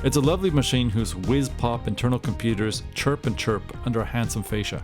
It's a lovely machine whose whiz-pop internal computers chirp and chirp under a handsome fascia.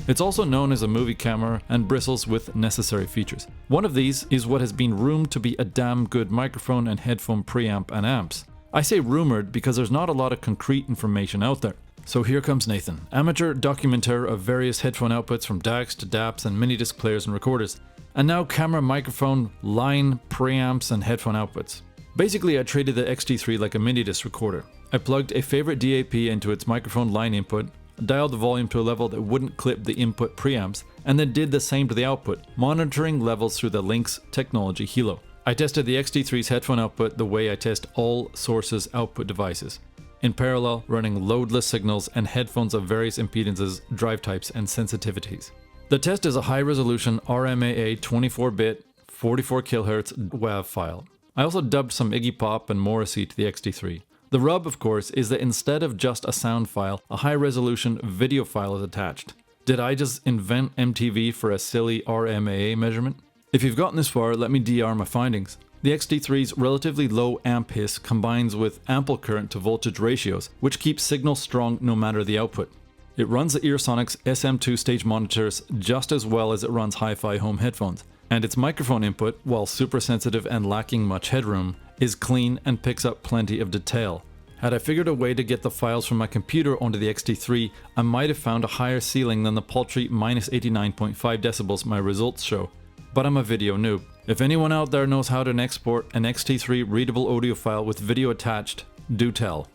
It's also known as a movie camera and bristles with necessary features. One of these is what has been rumored to be a damn good microphone and headphone preamp and amps. I say rumored because there's not a lot of concrete information out there. So here comes Nathan, amateur documenter of various headphone outputs from DACs to DAPs and mini disc players and recorders, and now camera, microphone, line, preamps and headphone outputs. Basically, I treated the X-T3 like a mini disc recorder. I plugged a favorite DAP into its microphone line input, dialed the volume to a level that wouldn't clip the input preamps, and then did the same to the output, monitoring levels through the Lynx technology Hilo. I tested the X-T3's headphone output the way I test all Source's output devices. In parallel, running loadless signals and headphones of various impedances, drive types, and sensitivities. The test is a high-resolution RMAA 24-bit, 44 kHz WAV file. I also dubbed some Iggy Pop and Morrissey to the X-T3. The rub, of course, is that instead of just a sound file, a high-resolution video file is attached. Did I just invent MTV for a silly RMAA measurement? If you've gotten this far, let me DR my findings. The X-T3's relatively low amp hiss combines with ample current to voltage ratios, which keeps signal strong no matter the output. It runs the Earsonics SM2 stage monitors just as well as it runs hi-fi home headphones. And its microphone input, while super sensitive and lacking much headroom, is clean and picks up plenty of detail. Had I figured a way to get the files from my computer onto the X-T3, I might have found a higher ceiling than the paltry minus 89.5 decibels my results show. But I'm a video noob. If anyone out there knows how to export an X-T3 readable audio file with video attached, do tell.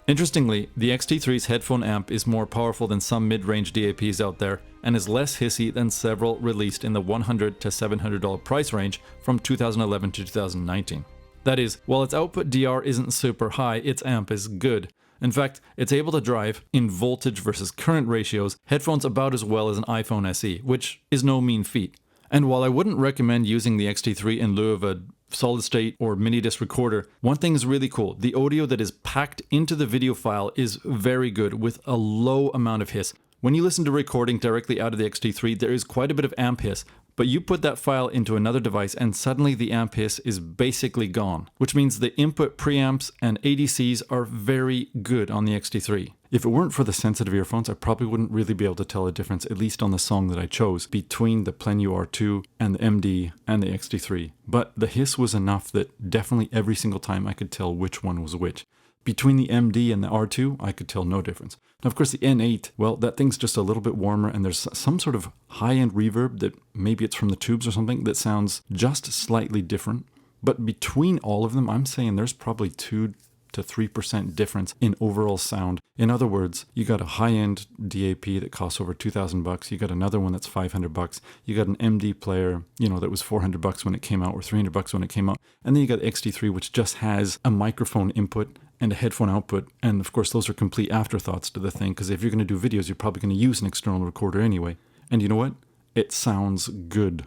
Interestingly, the X-T3's headphone amp is more powerful than some mid-range DAPs out there and is less hissy than several released in the $100 to $700 price range from 2011 to 2019. That is, while its output DR isn't super high, its amp is good. In fact, it's able to drive, in voltage versus current ratios, headphones about as well as an iPhone SE, which is no mean feat. And while I wouldn't recommend using the X-T3 in lieu of a solid state or mini disc recorder, one thing is really cool. The audio that is packed into the video file is very good with a low amount of hiss. When you listen to recording directly out of the X-T3, there is quite a bit of amp hiss, but you put that file into another device and suddenly the amp hiss is basically gone, which means the input preamps and ADCs are very good on the X-T3. If it weren't for the sensitive earphones, I probably wouldn't really be able to tell a difference, at least on the song that I chose, between the Plenue R2 and the MD and the X-T3. But the hiss was enough that definitely every single time I could tell which one was which. Between the MD and the R2, I could tell no difference. Now, of course, the N8, well, that thing's just a little bit warmer, and there's some sort of high-end reverb that maybe it's from the tubes or something that sounds just slightly different. But between all of them, I'm saying there's probably 2 to 3% difference in overall sound. In other words, you got a high-end DAP that costs over $2,000. You got another one that's $500. You got an MD player, that was $400 when it came out, or $300 when it came out. And then you got the X-T3, which just has a microphone input and a headphone output. And of course, those are complete afterthoughts to the thing, because if you're going to do videos, you're probably going to use an external recorder anyway. And you know what? It sounds good.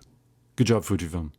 Good job, Fujifilm.